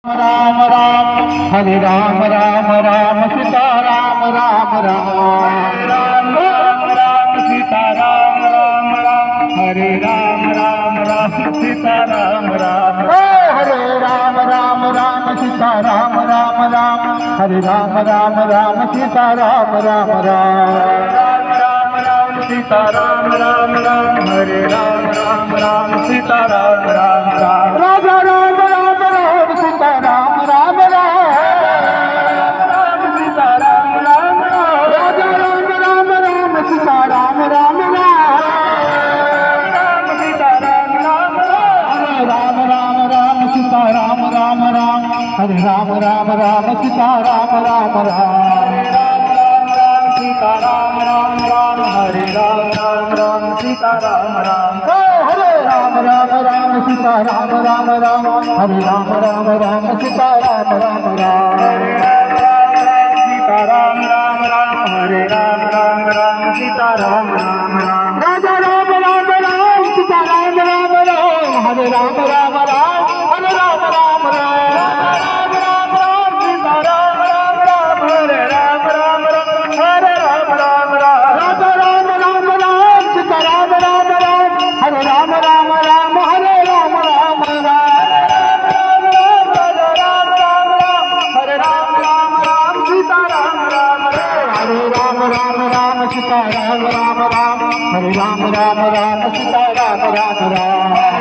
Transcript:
Ram Ram Hare Ram Ram Ram Sita Ram Ram Ram Ram Ram Sita Ram Ram Ram Hare Ram Ram Ram Sita Ram Ram Hare Ram Ram Ram Sita Ram Ram Ram Hare Ram Ram Ram Sita Ram Ram Ram Ram Ram Sita Ram Ram Ram Hare Ram Ram Ram Sita Ram Ram Ram Raja Ram Ram Ram Sita Ram Ram Ram Sita Ram Ram Raja Ram Ram Ram Sita Ram Ram Ram Sita Ram Ram Ram Ram Ram Sita Ram Ram Ram Hare Ram Ram Ram Sita Ram Ram Ram Sita Ram Ram Ram Hare Ram Ram Ram Sita Ram Ram Hare Ram Ram Ram Sita Ram Ram Ram Hare Ram Ram Ram Sita Ram Ram Ram Sita Ram Ram Ram Hare Ram Ram Ram Sita Ram Ram Ram Raja Ram Ram Ram Sita Ram Ram Ram Hare Ram Ram Ram Hare Ram Ram Ram Ram Ram Ram Sita Ram Ram Ram Hare Ram Ram Ram Hare Ram Ram Ram Raja Ram Ram Ram Sita Ram Ram Ram Hare Ram Ram Ram Hare Ram Ram Ram Hare Ram Ram Ram Sita Ram Ram Hare Ram Ram Ram Sita Ram Ram Ram Hare Ram Ram Ram Sita Ram Ram Ram